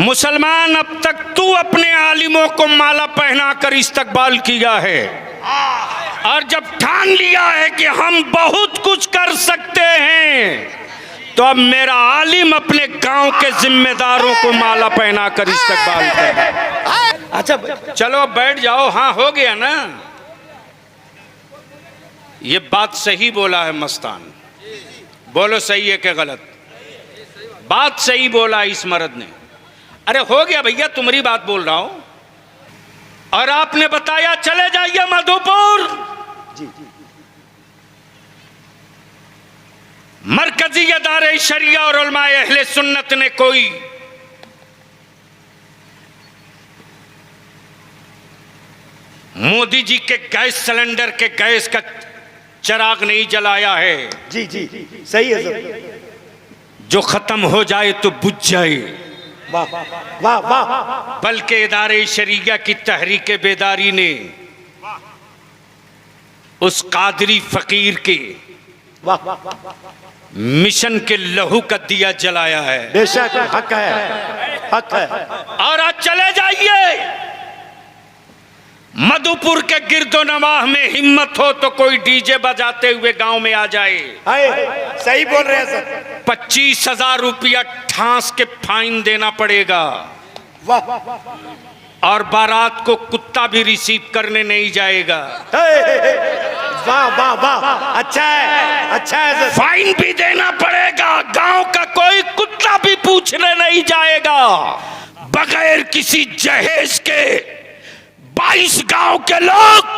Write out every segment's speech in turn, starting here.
मुसलमान, अब तक तू अपने आलिमों को माला पहनाकर इस्तकबाल किया है, और जब ठान लिया है कि हम बहुत कुछ कर सकते हैं, तो अब मेरा आलिम अपने गांव के जिम्मेदारों को माला पहनाकर इस्तकबाल कर। अच्छा चलो अब बैठ जाओ। हाँ हो गया ना। ये बात सही बोला है मस्तान, बोलो सही है कि गलत? बात सही बोला इस मर्द ने। अरे हो गया भैया, तुम्हारी बात बोल रहा हूं। और आपने बताया चले जाइए मधुपुर। मरकजी अदारे शरिया और उलमाए अहले सुन्नत ने कोई मोदी जी के गैस सिलेंडर के गैस का चिराग नहीं जलाया है। जी जी सही है सर। जो खत्म हो जाए तो बुझ जाए। वाह वाह वाह। बल्कि इदारे शरिया की तहरीक बेदारी ने उस कादरी फकीर के मिशन के लहू का दिया जलाया है। बेशक हक है, हक है। और आज चले जाइए मधुपुर के गिरदो नवाह में, हिम्मत हो तो कोई डीजे बजाते हुए गांव में आ जाए। सही बोल रहे हैं सर। 25,000 रुपया ठांस के फाइन देना पड़ेगा। वाह। और बारात को कुत्ता भी रिसीव करने नहीं जाएगा। वाह वाह वाह। अच्छा है, अच्छा है सर। फाइन भी देना पड़ेगा। गांव का कोई कुत्ता भी पूछने नहीं जाएगा। बगैर किसी जहेज के 22 गांव के लोग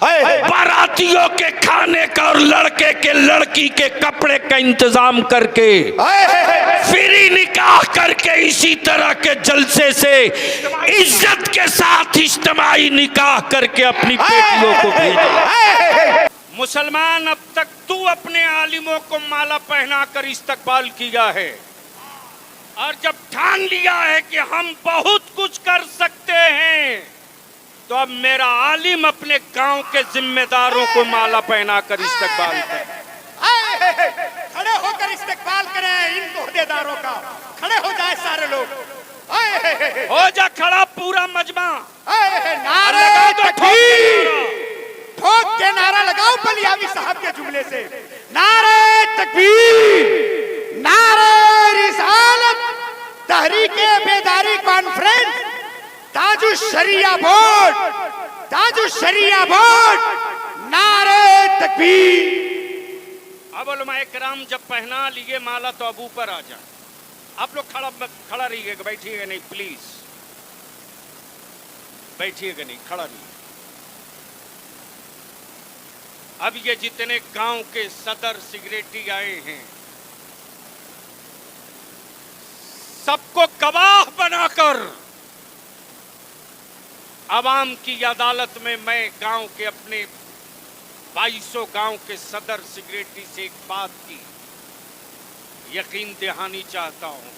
बारातियों के खाने का और लड़के के लड़की के कपड़े का इंतजाम करके फ्री निकाह करके इसी तरह के जलसे से इज्जत के साथ इज्तिमाई निकाह करके अपनी बेटियों को भेजे। मुसलमान, अब तक तू अपने आलिमों को माला पहनाकर इस्तकबाल किया है, और जब ठान लिया है कि हम बहुत कुछ कर सकते हैं, तो अब मेरा आलिम अपने गांव के जिम्मेदारों को माला पहनाकर इस्तकबाल करे। खड़े होकर इस्तकबाल करें इन ओहदेदारों का। खड़े हो जाए सारे लोग। हो जा खड़ा पूरा मजमा। नारे तकबीर, ठोक के नारा लगाओ बलियावी साहब के जुमले से। नारे तकबीर, नारे रिसालत, तहरीके बेदारी कॉन्फ्रेंस, ताजु शरिया बोर्ड, ताजु शरिया बोर्ड, नारे तकबीर। अब उलमाए किराम जब पहना लिए माला तो अब ऊपर आ जा। आप लोग खड़ा रहिएगा, बैठिएगा नहीं प्लीज, बैठिएगा नहीं, खड़ा रहिए। अब ये जितने गांव के सदर सिगरेटी आए हैं, सबको गवाह बनाकर आवाम की अदालत में मैं गांव के अपने 2200 गांव के सदर सिगरेटी से एक बात की यकीन दहानी चाहता हूं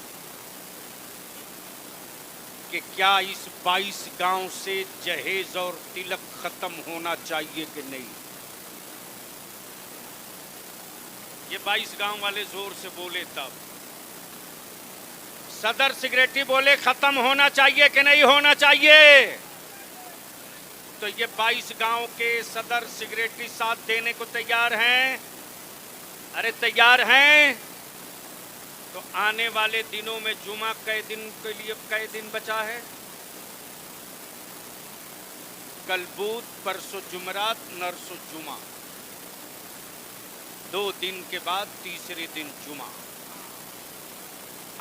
कि क्या इस 22 गांव से जहेज और तिलक खत्म होना चाहिए कि नहीं। ये 22 गांव वाले जोर से बोले, तब सदर सिगरेटी बोले खत्म होना चाहिए कि नहीं होना चाहिए। तो ये 22 गांव के सदर सिगरेटी साथ देने को तैयार हैं। अरे तैयार हैं तो आने वाले दिनों में जुमा कई दिन के लिए कई दिन बचा है? कल बुध, परसों जुमरात, नरसों जुमा, 2 दिन के बाद तीसरे दिन जुमा।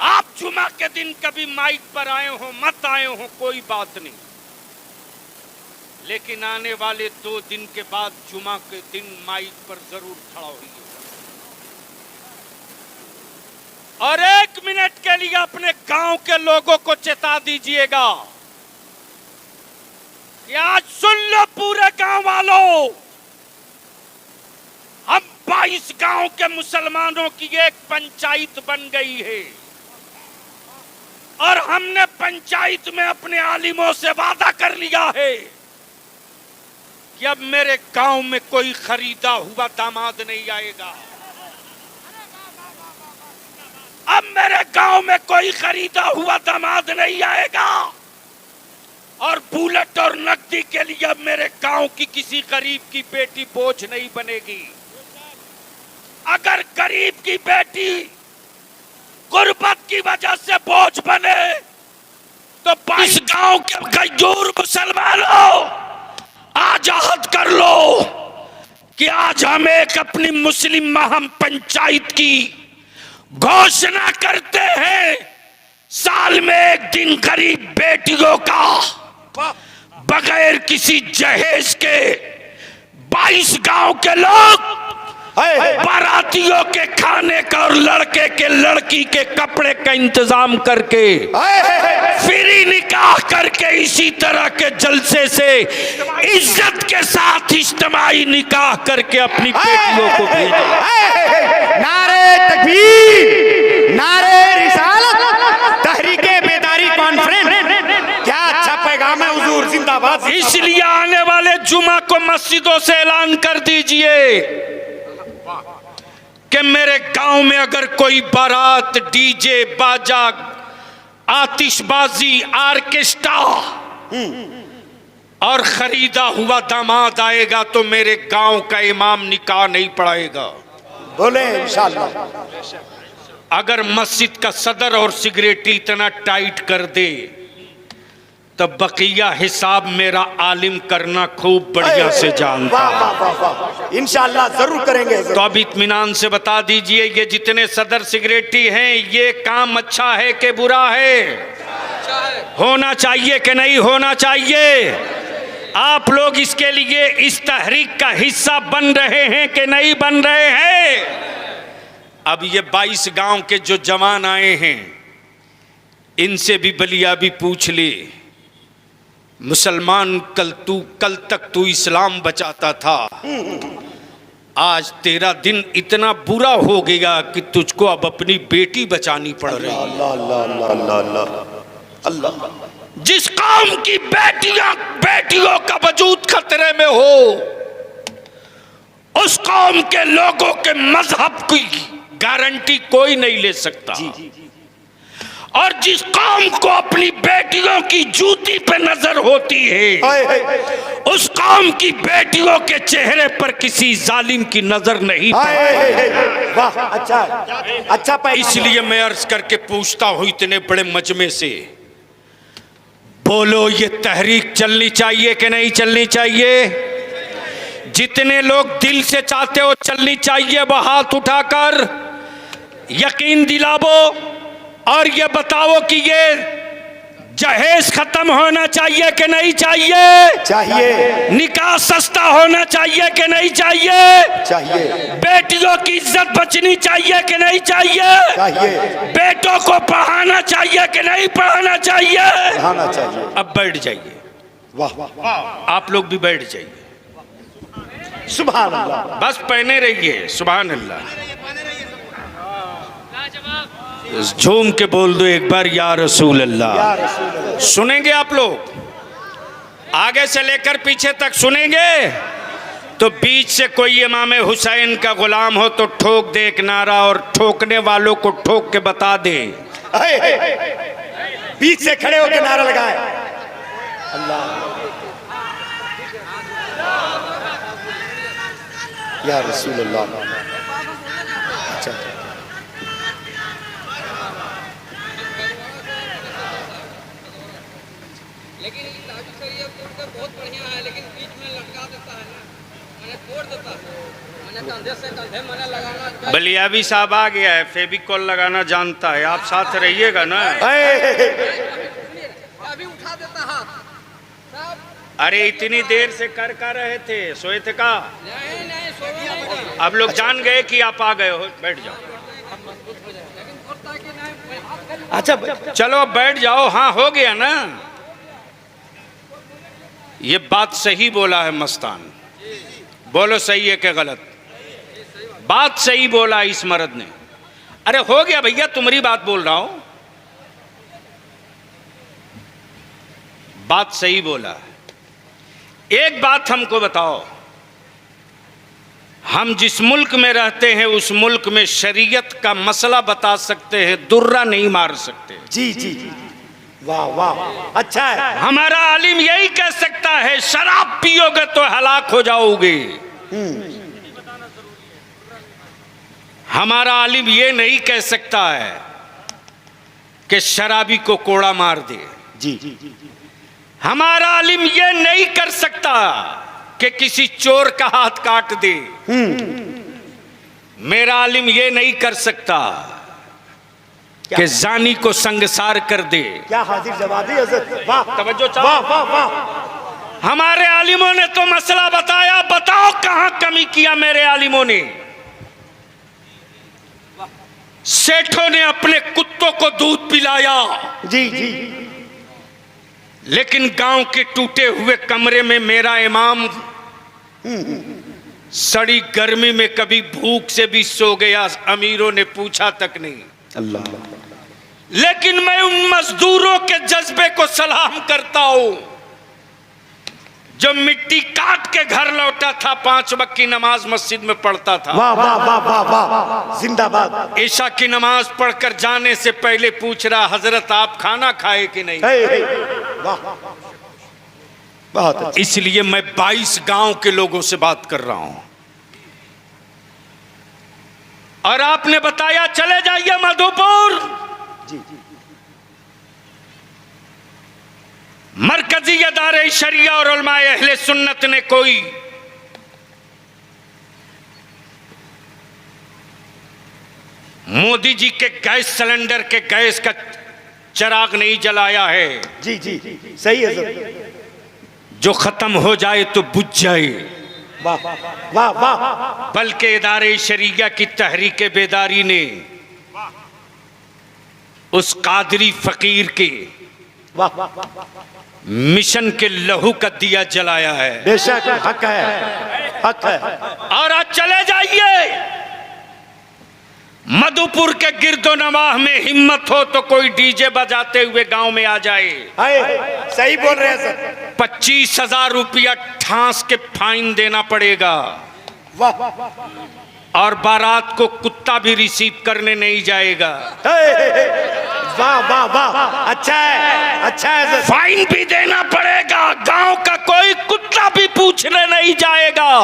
आप जुमा के दिन कभी माइक पर आए हो मत आए हो कोई बात नहीं, लेकिन आने वाले 2 दिन के बाद जुमा के दिन माइक पर जरूर खड़ा होइए और 1 मिनट के लिए अपने गांव के लोगों को चेता दीजिएगा कि आज सुन लो पूरे गांव वालों, हम 22 गांव के मुसलमानों की एक पंचायत बन गई है और हमने पंचायत में अपने आलिमों से वादा कर लिया है कि अब मेरे गांव में कोई खरीदा हुआ दामाद नहीं आएगा। अब मेरे गांव में कोई खरीदा हुआ दामाद नहीं आएगा और बुलेट और नकदी के लिए अब मेरे गांव की किसी गरीब की बेटी बोझ नहीं बनेगी। अगर गरीब की बेटी गुर्बत की वजह से बोझ बने तो इस गांव के गजूर मुसलमानों आज अहद कर लो कि आज हम एक अपनी मुस्लिम महम पंचायत की घोषणा करते हैं। साल में एक दिन गरीब बेटियों का बगैर किसी जहेज के 22 गांव के लोग बारातियों के खाने का और लड़के के लड़की के कपड़े का इंतजाम करके फ्री निकाह करके इसी तरह के जलसे से इज्जत के साथ इज्तिमाई निकाह करके अपनी बेटियों को भेजे। नारे तकबीर, नारे रिसालत, तहरीके बेदारी कॉन्फ्रेंस, क्या अच्छा पैगाम है हुजूर, जिंदाबाद। इसलिए आने वाले जुमा को मस्जिदों से ऐलान कर दीजिए कि मेरे गांव में अगर कोई बारात, डीजे, बाजा, आतिशबाजी, ऑर्केस्ट्रा और खरीदा हुआ दामाद आएगा तो मेरे गांव का इमाम निकाह नहीं पढ़ाएगा। बोले इंशाअल्लाह। अगर मस्जिद का सदर और सिगरेटी इतना टाइट कर दे तब बकिया हिसाब मेरा आलिम करना खूब बढ़िया से जानता है। इंशाअल्लाह जरूर करेंगे। तो अब इत्मीनान से बता दीजिए ये जितने सदर सिगरेटी हैं ये काम अच्छा है कि बुरा है? होना चाहिए कि नहीं होना चाहिए? आप लोग इसके लिए इस तहरीक का हिस्सा बन रहे हैं कि नहीं बन रहे हैं? अब ये 22 गांव के जो जवान आए हैं इनसे भी बलिया भी पूछ ले, मुसलमान कल तक तू इस्लाम बचाता था, आज तेरा दिन इतना बुरा हो गया कि तुझको अब अपनी बेटी बचानी पड़ रही है। अल्लाह अल्लाह अल्लाह अल्लाह अल्लाह। जिस कौम की बेटियों का वजूद खतरे में हो उस कौम के लोगों के मजहब की गारंटी कोई नहीं ले सकता। और जिस कौम को अपनी बेटियों की जूती पे नजर होती है उस कौम की बेटियों के चेहरे पर किसी जालिम की नजर नहीं पड़ती। वाह, अच्छा अच्छा। इसलिए मैं अर्ज करके पूछता हूं इतने बड़े मजमे से, बोलो ये तहरीक चलनी चाहिए कि नहीं चलनी चाहिए? जितने लोग दिल से चाहते हो चलनी चाहिए वो हाथ उठाकर यकीन दिलावो और ये बताओ कि ये जहेज खत्म होना चाहिए कि नहीं चाहिए? चाहिए। निकाह सस्ता होना चाहिए कि नहीं चाहिए? चाहिए। बेटियों की इज्जत बचनी चाहिए कि नहीं चाहिए? चाहिए। बेटों को पढ़ाना चाहिए कि नहीं पढ़ाना चाहिए? पढ़ाना चाहिए। अब बैठ जाइए। वाह वाह, आप लोग भी बैठ जाइए। सुभान अल्लाह। बस पहने रहिए। सुभान अल्लाह। झूम के बोल दो एक बार या रसूल अल्लाह। सुनेंगे आप लोग? आगे से लेकर पीछे तक सुनेंगे? तो बीच से कोई इमाम हुसैन का गुलाम हो तो ठोक दे एक नारा और ठोकने वालों को ठोक के बता दे। बीच से खड़े होकर नारा लगाए अल्लाह या रसूल अल्लाह। अच्छा, लेकिन ताजु सरिया तो बहुत बढ़िया है, लेकिन बीच में लटका देता है ना, मैंने तोड़ देता है, मैंने कंधे से कंधे मैंने लगाना। बलियाबी साहब आ गया है, फेविकॉल लगाना जानता है, आप साथ रहिएगा ना। अभी उठा देता हाथ साहब। अरे इतनी देर से कर रहे थे, सोए थे का? नहीं सोए। अब लोग जान गए कि आप आ गए हो, बैठ जाओ। अच्छा चलो अब बैठ जाओ। हाँ हो गया ना। ये बात सही बोला है मस्तान, बोलो सही है कि गलत? बात सही बोला इस मर्द ने। अरे हो गया भैया, तुम्हारी बात बोल रहा हूं, बात सही बोला। एक बात हमको बताओ, हम जिस मुल्क में रहते हैं उस मुल्क में शरीयत का मसला बता सकते हैं, दुर्रा नहीं मार सकते। जी जी जी, वाह वाह, अच्छा है। हमारा आलिम यही कह सकता है शराब पियोगे तो हलाक हो जाओगे। हमारा आलिम ये नहीं कह सकता है कि शराबी को कोड़ा मार दे। जी, हमारा आलिम ये नहीं कर सकता कि किसी चोर का हाथ काट दे। मेरा आलिम ये नहीं कर सकता कि जानी को संगसार कर दे। क्या हाजिर जवाबी हज़रत, वाह, तवज्जो चाहो। वाह वाह वाह। हमारे आलिमों ने तो मसला बताया, बताओ कहां कमी किया मेरे आलिमों ने। सेठों ने अपने कुत्तों को दूध पिलाया, जी जी, लेकिन गांव के टूटे हुए कमरे में मेरा इमाम सड़ी गर्मी में कभी भूख से भी सो गया, अमीरों ने पूछा तक नहीं। अल्लाह। लेकिन मैं उन मजदूरों के जज्बे को सलाम करता हूं जो मिट्टी काट के घर लौटा था, 5 वक्त की नमाज मस्जिद में पढ़ता था। वाह वाह वाह वाह वाह, जिंदाबाद। ईशा की नमाज पढ़कर जाने से पहले पूछ रहा, हजरत आप खाना खाए कि नहीं? वाह, बहुत अच्छा। इसलिए मैं 22 गांव के लोगों से बात कर रहा हूं। और आपने बताया चले जाइए मधुपुर। जी, मरकजी अदारे शरिया और उलमाए अहले सुन्नत ने कोई मोदी जी के गैस सिलेंडर के गैस का चिराग नहीं जलाया है। जी जी, सही है सर। जो खत्म हो जाए तो बुझ जाए। वाह वाह वाह, बल्कि इदारे शरिया की तहरीक बेदारी ने उस कादरी फकीर के वाह वाह, मिशन के लहू का दिया जलाया है। बेशक हक है, हक है। और आज चले जाइए मधुपुर के गिरदो नवाह में, हिम्मत हो तो कोई डीजे बजाते हुए गांव में आ जाए। सही बोल रहे हैं सर। 25,000 रुपया ठांस के फाइन देना पड़ेगा। वाह और बारात को कुत्ता भी रिसीव करने नहीं जाएगा। वाह वाह वाह, अच्छा है, अच्छा है सर। फाइन भी देना पड़ेगा। गांव का कोई कुत्ता भी पूछने नहीं जाएगा।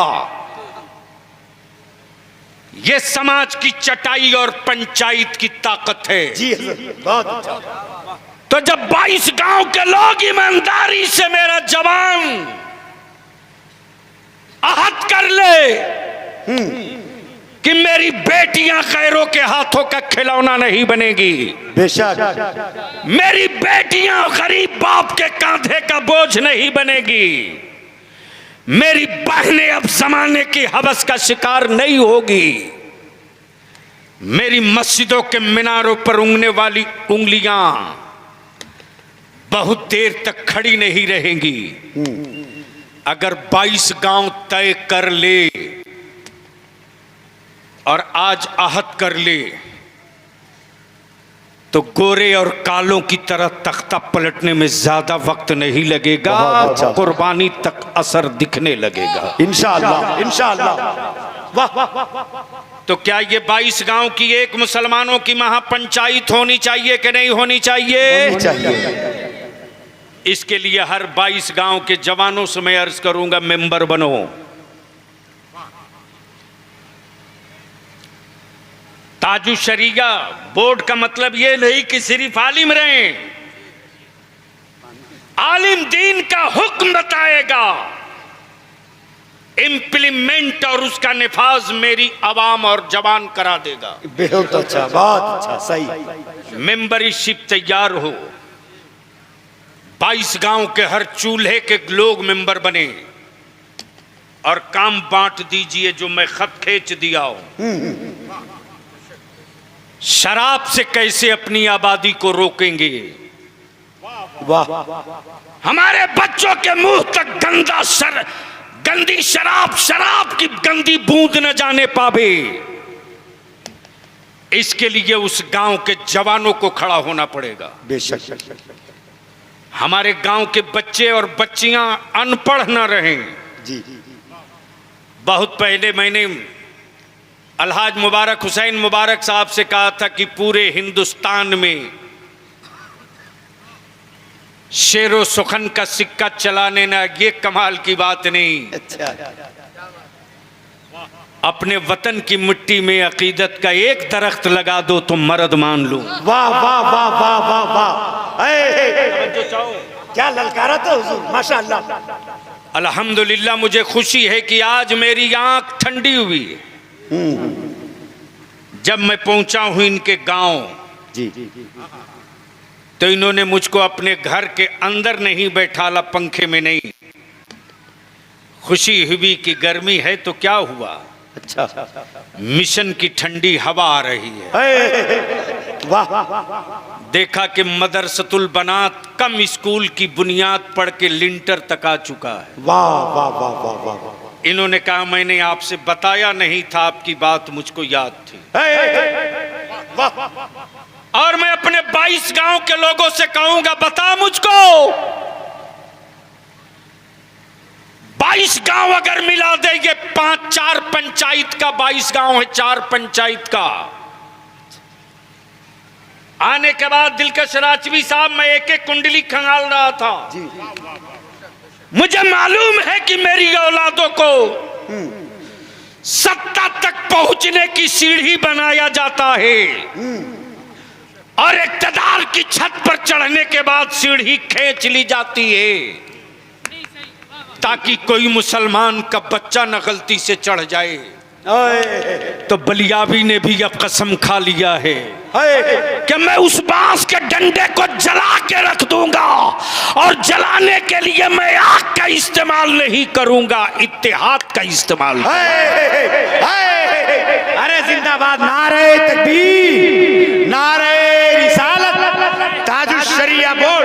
ये समाज की चटाई और पंचायत की ताकत है। जी सर, बहुत अच्छा। तो जब 22 गांव के लोग ईमानदारी से मेरा जवान आहत कर ले कि मेरी बेटियां गैरों के हाथों का खिलौना नहीं बनेगी, बेशक मेरी बेटियां गरीब बाप के कांधे का बोझ नहीं बनेगी, मेरी बहनें अब जमाने की हवस का शिकार नहीं होगी, मेरी मस्जिदों के मीनारों पर उंगने वाली उंगलियां बहुत देर तक खड़ी नहीं रहेंगी। अगर 22 गांव तय कर ले और आज आहत कर ले तो गोरे और कालों की तरह तख्ता पलटने में ज्यादा वक्त नहीं लगेगा। अच्छा। कुर्बानी तक असर दिखने लगेगा इंशाअल्लाह, इंशाअल्लाह। वाह वाह वाह, तो क्या ये 22 गांव की एक मुसलमानों की महापंचायत होनी चाहिए कि नहीं होनी चाहिए? चाहिए। इसके लिए हर 22 गांव के जवानों से मैं अर्ज करूंगा, मेंबर बनो। ताजु शरिया बोर्ड का मतलब यह नहीं कि सिर्फ आलिम रहें। आलिम दीन का हुक्म बताएगा, इम्प्लीमेंट और उसका निफाज मेरी आवाम और जवान करा देगा। बहुत अच्छा, बहुत अच्छा, सही। मेंबरशिप तैयार हो, 22 गांव के हर चूल्हे के लोग मेंबर बने और काम बांट दीजिए जो मैं खत खींच दिया हूं। शराब से कैसे अपनी आबादी को रोकेंगे? वाह, हमारे बच्चों के मुंह तक गंदी शराब की गंदी बूंद न जाने पावे, इसके लिए उस गांव के जवानों को खड़ा होना पड़ेगा। बेशक। हमारे गांव के बच्चे और बच्चियां अनपढ़ न रहें। जी, बहुत पहले मैंने अलहाज मुबारक हुसैन मुबारक साहब से कहा था कि पूरे हिंदुस्तान में शेरो सुखन का सिक्का चलाने ना, ये कमाल की बात नहीं। अच्छा, अपने वतन की मिट्टी में अकीदत का एक दरख्त लगा दो तो मर्द मान लो। वाह वाह वाह वाह वाह वाह, क्या ललकारा था हुजूर, माशाअल्लाह। अल्हम्दुलिल्लाह, मुझे खुशी है कि आज मेरी आंख ठंडी हुई है जब मैं पहुंचा हूं इनके गांव। जी, तो इन्होंने मुझको अपने घर के अंदर नहीं बैठाला, पंखे में नहीं। खुशी हुई कि गर्मी है तो क्या हुआ, अच्छा, मिशन की ठंडी हवा आ रही है। वाह, देखा कि मदरसतुल बनात कम स्कूल की बुनियाद पढ़ के लिंटर तक आ चुका है। वाह वाह वाह वाह वाह। इन्होंने कहा मैंने आपसे बताया नहीं था, आपकी बात मुझको याद थी। और मैं अपने 22 गांव के लोगों से कहूंगा, बता मुझको 22 गांव अगर मिला देंगे, 4 पंचायत का 22 गांव है, 4 पंचायत का। आने के बाद दिलकश राजवी साहब, मैं एक एक कुंडली खंगाल रहा था। मुझे मालूम है कि मेरी औलादों को सत्ता तक पहुंचने की सीढ़ी बनाया जाता है और इक्तदार की छत पर चढ़ने के बाद सीढ़ी खींच ली जाती है ताकि कोई मुसलमान का बच्चा न गलती से चढ़ जाए। तो बलियाबी ने भी अब कसम खा लिया है कि मैं उस बांस के डंडे को जला के रख दूंगा और जलाने के लिए मैं आग का इस्तेमाल नहीं करूंगा, इत्तेहाद का इस्तेमाल। अरे जिंदाबाद, नारे तकबीर, नारे रिसालत, ताजुश शरिया बोल।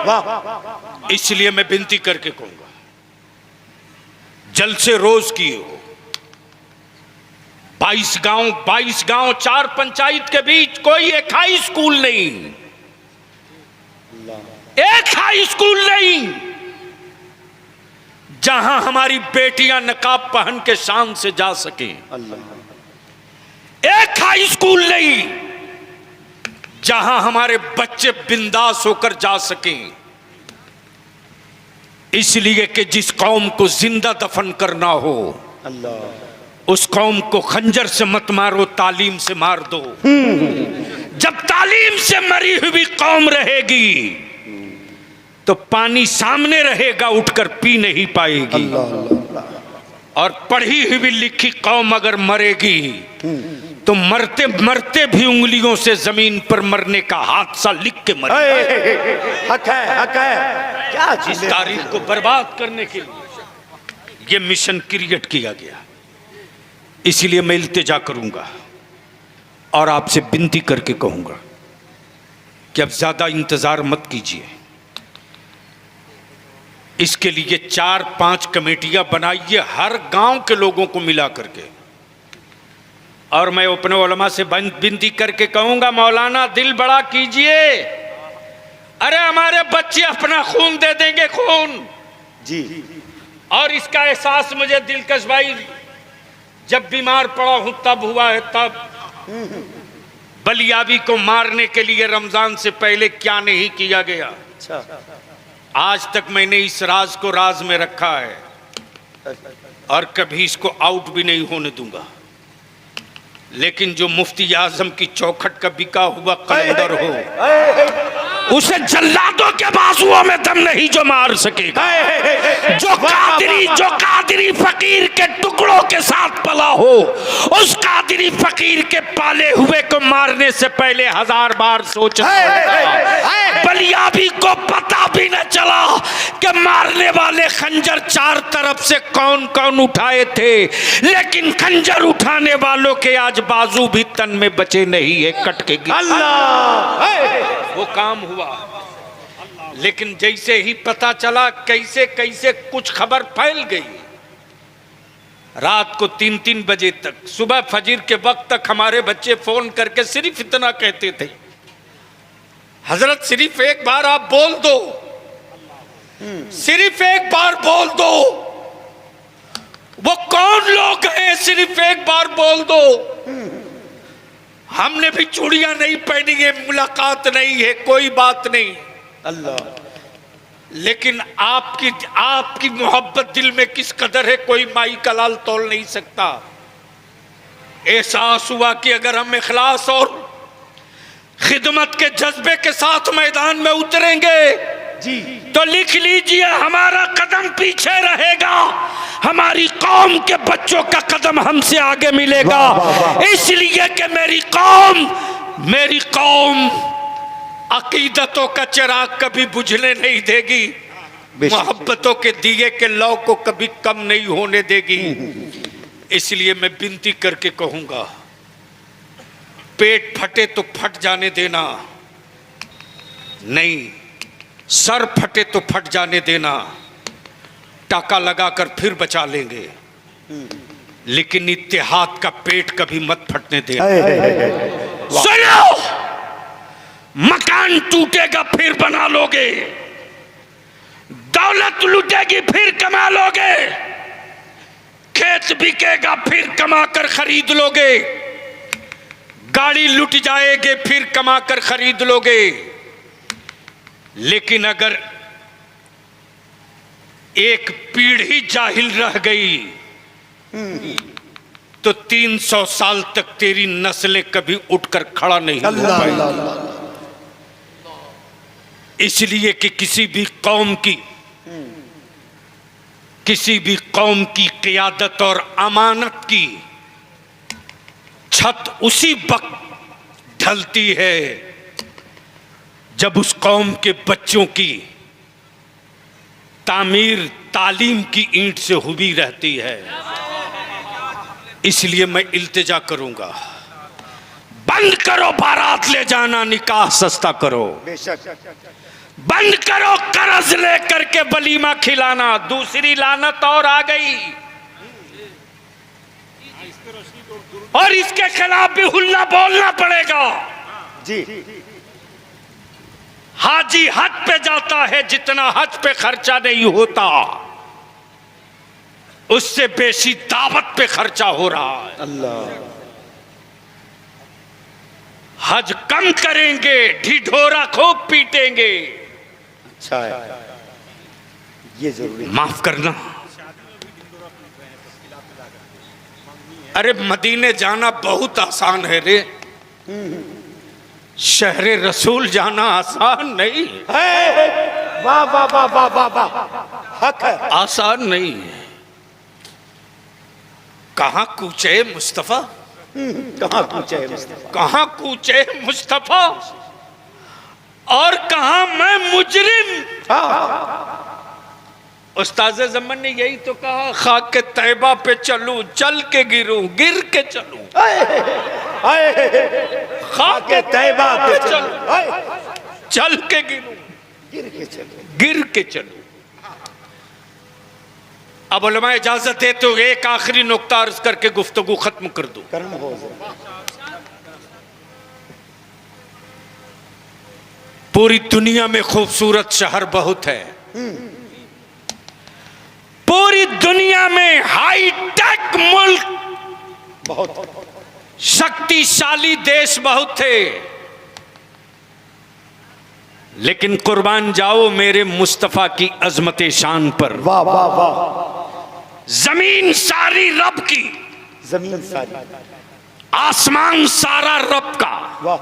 वाह। इसलिए मैं विनती करके कहूंगा, जल्द से रोज की हो। 22 गांव 4 पंचायत के बीच कोई एक हाई स्कूल नहीं, एक हाई स्कूल नहीं जहां हमारी बेटियां नकाब पहन के शान से जा सके। एक हाई स्कूल नहीं जहां हमारे बच्चे बिंदास होकर जा सकें। इसलिए कि जिस कौम को जिंदा दफन करना हो, उस कौम को खंजर से मत मारो, तालीम से मार दो। जब तालीम से मरी हुई कौम रहेगी तो पानी सामने रहेगा, उठकर पी नहीं पाएगी। और पढ़ी हुई लिखी कौम अगर मरेगी तो मरते मरते भी उंगलियों से जमीन पर मरने का हादसा लिख के मरेगी। हक है, हक है। क्या इस तारीख को बर्बाद करने के लिए यह मिशन क्रिएट किया गया। इसलिए मैं इल्तिजा करूंगा और आपसे विनती करके कहूंगा कि अब ज्यादा इंतजार मत कीजिए। इसके लिए 4-5 कमेटियां बनाइए हर गांव के लोगों को मिला करके। और मैं अपने उलमा से विनती करके कहूंगा, मौलाना दिल बड़ा कीजिए। अरे हमारे बच्चे अपना खून दे देंगे, खून जी। और इसका एहसास मुझे दिलकश भाई जब बीमार पड़ा हूं तब हुआ है। तब बलियाबी को मारने के लिए रमजान से पहले क्या नहीं किया गया, आज तक मैंने इस राज को राज में रखा है और कभी इसको आउट भी नहीं होने दूंगा। लेकिन जो मुफ्ती आजम की चौखट का बिका हुआ कलंदर हो, उसे जल्लादों के बाजुओं में दम नहीं जो मार सकेगा। जो कादिरी फकीर के टुकड़ों के साथ पला हो, उस कादिरी फकीर के पाले हुए को मारने से पहले 1000 बार सोचना। बलियाबी को पता भी न चला कि मारने वाले खंजर 4 तरफ से कौन कौन उठाए थे, लेकिन खंजर उठाने वालों के आज बाजू भी तन में बचे नहीं है, कट के अल्लाह। वो काम हुआ। लेकिन जैसे ही पता चला कैसे कैसे कुछ खबर फैल गई, रात को 3-3 बजे तक, सुबह फजर के वक्त तक हमारे बच्चे फोन करके सिर्फ इतना कहते थे, हजरत सिर्फ एक बार आप बोल दो, सिर्फ एक बार बोल दो, वो कौन लोग हैं, सिर्फ एक बार बोल दो। हमने भी चूड़ियां नहीं पहनी है, मुलाकात नहीं है, कोई बात नहीं, अल्लाह। लेकिन आपकी मोहब्बत दिल में किस कदर है कोई माई का लाल तोल नहीं सकता। एहसास हुआ कि अगर हम इखलास और खिदमत के जज्बे के साथ मैदान में उतरेंगे जी तो लिख लीजिए, हमारा कदम पीछे रहेगा, हमारी कौम के बच्चों का कदम हमसे आगे मिलेगा। इसलिए कि मेरी कौम अकीदतों का चिराग कभी बुझने नहीं देगी, मोहब्बतों के दिए के लौ को कभी कम नहीं होने देगी। इसलिए मैं विनती करके कहूंगा, पेट फटे तो फट जाने देना नहीं, सर फटे तो फट जाने देना, टाका लगाकर फिर बचा लेंगे, लेकिन इत्तेहाद का पेट कभी मत फटने देना। सुनो, मकान टूटेगा फिर बना लोगे, दौलत लुटेगी फिर कमा लोगे, खेत बिकेगा फिर कमाकर खरीद लोगे, गाड़ी लुट जाएगी फिर कमाकर खरीद लोगे। लेकिन अगर एक पीढ़ी जाहिल रह गई तो 300 साल तक तेरी नस्लें कभी उठकर खड़ा नहीं हो पाएंगी। इसलिए कि किसी भी कौम की क़ियादत और अमानत की छत उसी वक्त ढलती है जब उस कौम के बच्चों की तामीर तालीम की ईंट से हुबी रहती है। इसलिए मैं इल्तिजा करूंगा, बंद करो बारात ले जाना, निकाह सस्ता करो, बंद करो कर्ज लेकर के वलीमा खिलाना। दूसरी लानत और आ गई, और इसके खिलाफ भी हुल्ला बोलना पड़ेगा। जी हाजी हज पे जाता है, जितना हज पे खर्चा नहीं होता उससे बेशी दावत पे खर्चा हो रहा है। अल्लाह। हज कम करेंगे, ढिढोरा खूब पीटेंगे। अच्छा है, ये जरूरी। माफ करना, अरे मदीने जाना बहुत आसान है रे, शहरे रसूल जाना आसान नहीं है। वाह वाह वाह वाह वाह वाह, हक है। आसान नहीं है। कहां कूचे मुस्तफा, कहां पूछे मुस्तफा, कहां कूचे मुस्तफा, और कहां मैं मुजरिम। उस्ताद जमन ने यही तो कहा, खाक के तैबा पे चलूं, चल के गिरूं, गिर के चलूं, खाक के तैबा पे चलूं, चल के गिरूं, गिर के चलूं। अब उलमा इजाजत दे तो एक आखिरी नुक्ता अर्ज करके गुफ्तगू खत्म कर दूं। पूरी दुनिया में खूबसूरत शहर बहुत है, पूरी दुनिया में हाईटेक मुल्क बहुत, शक्तिशाली देश बहुत थे, लेकिन कुर्बान जाओ मेरे मुस्तफा की अजमत शान पर। वाह वाह वाह। जमीन सारी रब की, जमीन सारी, आसमान सारा रब का, वाह।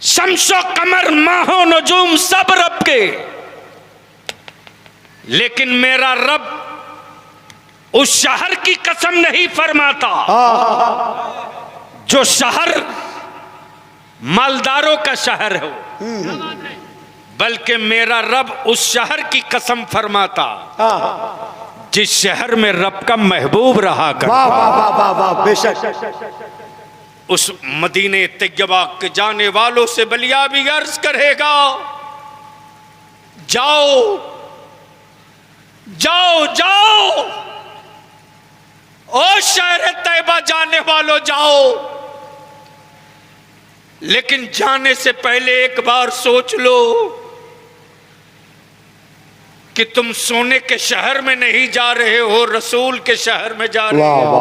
शम्सो कमर माहो नजूम सब रब के, लेकिन मेरा रब उस शहर की कसम नहीं फरमाता जो शहर मालदारों का शहर हो, बल्कि मेरा रब उस शहर की कसम फरमाता जिस शहर में रब का महबूब रहा कर। वाह वाह वाह वाह, बेशक। उस मदीने तैयबा के जाने वालों से बलिया भी अर्ज करेगा, जाओ जाओ जाओ, ओ शहर तैयबा जाने वालों जाओ, लेकिन जाने से पहले एक बार सोच लो कि तुम सोने के शहर में नहीं जा रहे हो, रसूल के शहर में जा रहे हो,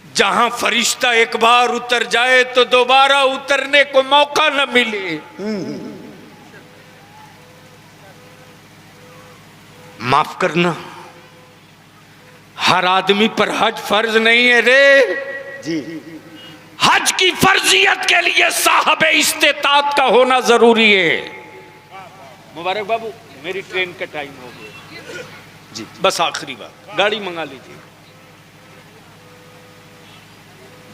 जहां फरिश्ता एक बार उतर जाए तो दोबारा उतरने को मौका न मिले। माफ करना, हर आदमी पर हज फर्ज नहीं है रे जी। हज की फर्जियत के लिए साहब इस्तेताअत का होना जरूरी है। मुबारक बाबू, मेरी ट्रेन का टाइम हो गया जी, बस आखिरी बात, गाड़ी मंगा लीजिए।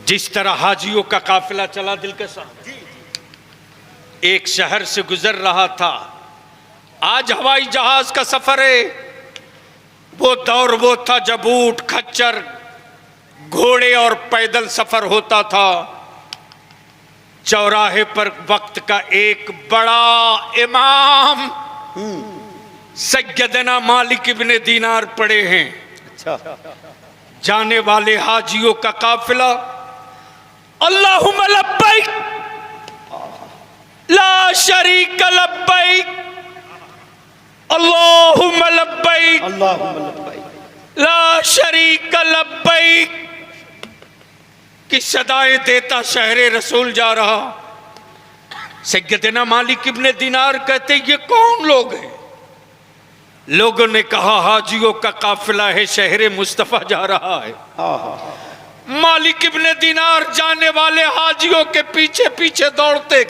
जिस तरह हाजियों का काफिला चला दिल के साथ, एक शहर से गुजर रहा था, आज हवाई जहाज का सफर है। वो दौर वो था जब ऊंट, खच्चर, घोड़े और पैदल सफर होता था। चौराहे पर वक्त का एक बड़ा इमाम सैयदना मालिक इब्ने दीनार पड़े हैं। अच्छा। जाने वाले हाजियों का काफिला अल्लाहुम्मा लब्बैक ला शरीक लब्बैक, अल्लाहुम्मा लब्बैक ला शरीक लब्बैक की सदाएं देता शहरे रसूल जा रहा। सैयदना मालिक इब्ने दीनार कहते ये कौन लोग हैं? लोगों ने कहा हाजियों का काफिला है, शहरे मुस्तफा जा रहा है। मालिक इब्ने दीनार जाने वाले हाजियों के पीछे पीछे दौड़ते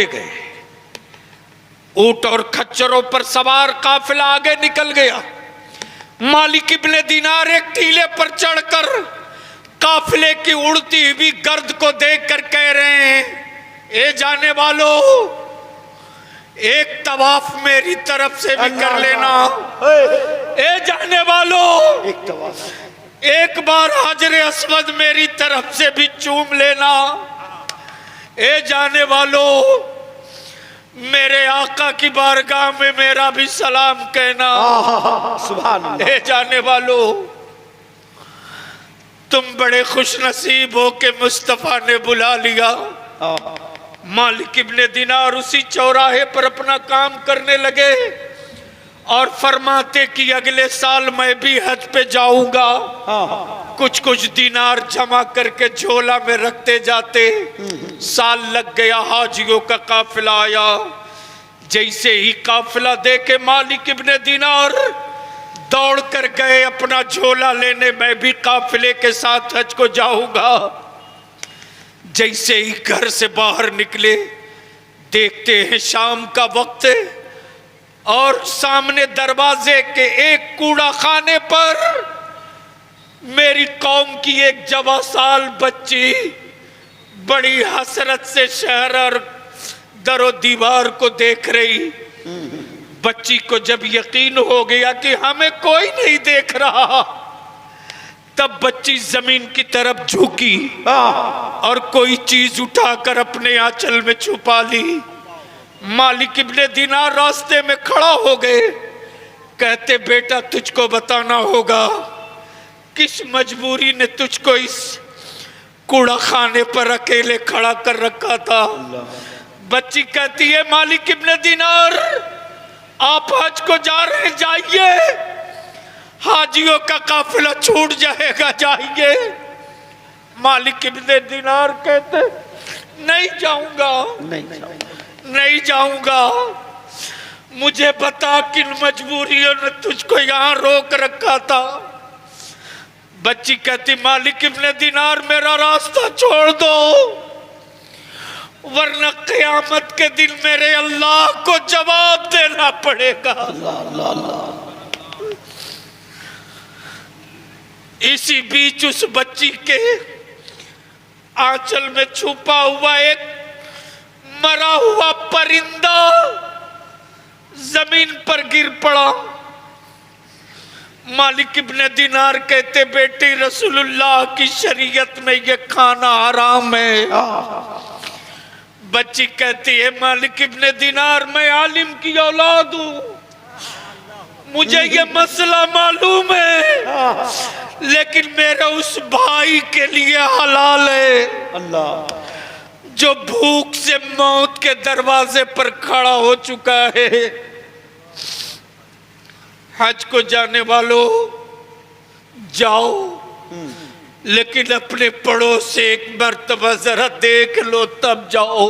गए। ऊंट और खच्चरों पर सवार काफिला आगे निकल गया। मालिक इब्ने दीनार एक टीले पर चढ़कर काफिले की उड़ती हुई गर्द को देखकर कह रहे हैं, ए जाने वालों, एक तवाफ मेरी तरफ से भी कर लेना। ए जाने वालों, एक बार हजरे अस्वद मेरी तरफ से भी चूम लेना। ए जाने वालों, मेरे आका की बारगाह में मेरा भी सलाम कहना। सुभान अल्लाह। ए जाने वालों, तुम बड़े खुश नसीब हो के मुस्तफा ने बुला लिया। मालिक इब्ने दीनार उसी चौराहे पर अपना काम करने लगे और फरमाते कि अगले साल मैं भी हज पे जाऊंगा। कुछ कुछ दीनार जमा करके झोला में रखते जाते। साल लग गया, हाजियों का काफिला आया। जैसे ही काफिला देखे मालिक इब्ने दीनार दौड़ कर गए अपना झोला लेने, मैं भी काफिले के साथ हज को जाऊंगा। जैसे ही घर से बाहर निकले, देखते हैं शाम का वक्त है और सामने दरवाजे के एक कूड़ा खाने पर मेरी कौम की एक जवासाल बच्ची बड़ी हसरत से शहर और दरो दीवार को देख रही। बच्ची को जब यकीन हो गया कि हमें कोई नहीं देख रहा, तब बच्ची जमीन की तरफ झुकी और कोई चीज उठाकर अपने आंचल में छुपा ली। मालिक इब्ने दीनार रास्ते में खड़ा हो गए। कहते, बेटा तुझको बताना होगा किस मजबूरी ने तुझको इस कूड़ा खाने पर अकेले खड़ा कर रखा था। बच्ची कहती है, मालिक इब्ने दीनार, आप हज को जा रहे हैं, जाइए, हाजियों का काफिला छूट जाएगा, जाइए। मालिक इब्ने दीनार कहते, नहीं जाऊंगा, नहीं जाऊंगा। मुझे बता किन मजबूरियों ने तुझको यहां रोक रखा था। बच्ची कहती, मालिक इब्ने दीनार, मेरा रास्ता छोड़ दो, वरना क़यामत के दिन मेरे अल्लाह को जवाब देना पड़ेगा। इसी बीच उस बच्ची के आंचल में छुपा हुआ एक मरा हुआ परिंदा जमीन पर गिर पड़ा। मालिक इब्ने दीनार कहते, बेटी रसूलुल्लाह की शरीयत में ये खाना हराम है। बच्ची कहती है, मालिक इब्ने दीनार, मैं आलिम की औलाद हूं, मुझे ये मसला मालूम है, लेकिन मेरे उस भाई के लिए हलाल है। अल्लाह। जो भूख से मौत के दरवाजे पर खड़ा हो चुका है। हज को जाने वालों जाओ, लेकिन अपने पड़ोस से एक मर्तबा जरा देख लो तब जाओ।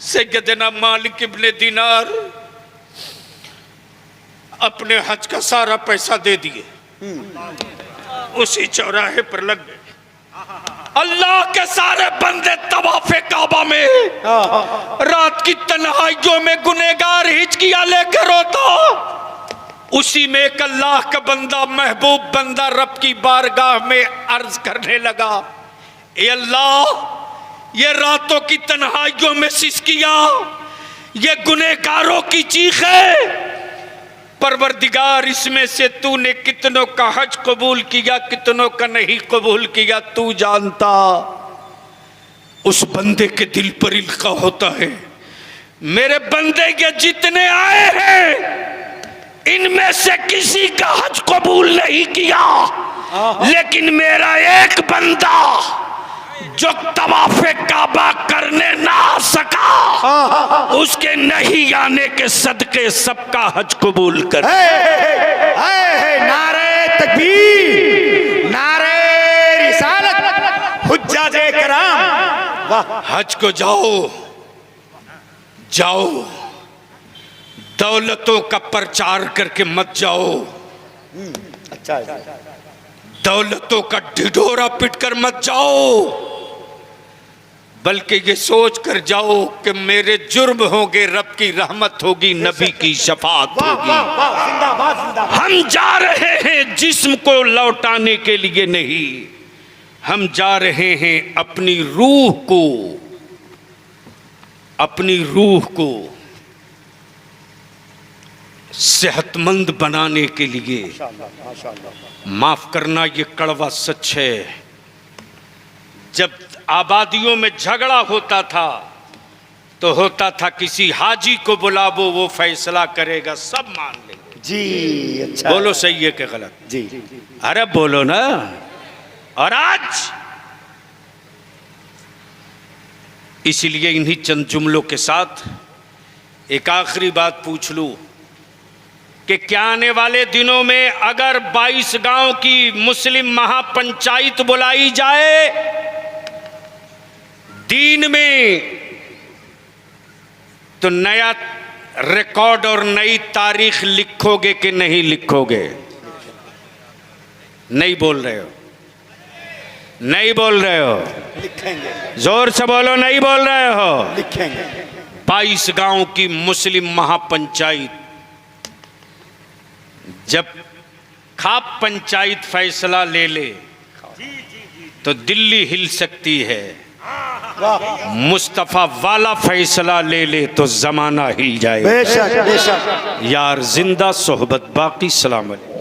सैयदना मालिक इब्ने दिनार अपने हज का सारा पैसा दे दिए, उसी चौराहे पर लग गए। अल्लाह के सारे बंदे तवाफे काबा में रात की तन्हाइयों में गुनहगार हिचकियां लेकर रोता, उसी में एक अल्लाह का बंदा, महबूब बंदा रब की बारगाह में अर्ज करने लगा, ए अल्लाह, ये रातों की तन्हाइयों में सिसकियां, ये गुनहगारों की चीखें, परवरदिगार इसमें से तूने कितनों का हज कबूल किया, कितनों का नहीं कबूल किया, तू जानता। उस बंदे के दिल पर इल्का होता है, मेरे बंदे के जितने आए हैं इनमें से किसी का हज कबूल नहीं किया, लेकिन मेरा एक बंदा जो तवाफे काबा करने ना आ सका, उसके नहीं आने के सदके सबका हज कबूल कर। नारे तकबीर, नारे रिसालत, हुज्जाजे कराम। हज को जाओ जाओ, दौलतों का प्रचार करके मत जाओ। अच्छा, दौलतों का ढिढोरा पिटकर मत जाओ, बल्कि ये सोच कर जाओ कि मेरे जुर्म होंगे, रब की रहमत होगी, नबी की शफाअत होगी। जिंदाबाद जिंदाबाद। हम जा रहे हैं जिस्म को लौटाने के लिए नहीं, हम जा रहे हैं अपनी रूह को, अपनी रूह को सेहतमंद बनाने के लिए। माफ करना, ये कड़वा सच है। जब आबादियों में झगड़ा होता था तो होता था किसी हाजी को बुलावो, वो फैसला करेगा, सब मान लेंगे। जी अच्छा, बोलो सही है कि गलत? जी अरे बोलो ना। और आज इसीलिए इन्हीं चंद जुमलों के साथ एक आखिरी बात पूछ लूं कि क्या आने वाले दिनों में अगर 22 गांव की मुस्लिम महापंचायत बुलाई जाए, दीन में, तो नया रिकॉर्ड और नई तारीख लिखोगे कि नहीं लिखोगे? नहीं बोल रहे हो, नहीं बोल रहे हो, लिखेंगे, जोर से बोलो, नहीं बोल रहे हो। लिखेंगे। 22 गांव की मुस्लिम महापंचायत, जब खाप पंचायत फैसला ले ले तो दिल्ली हिल सकती है, मुस्तफा वाला फैसला ले ले तो जमाना हिल जाएगा। बेशक बेशक। यार जिंदा सोहबत बाकी। सलाम अलैकुम।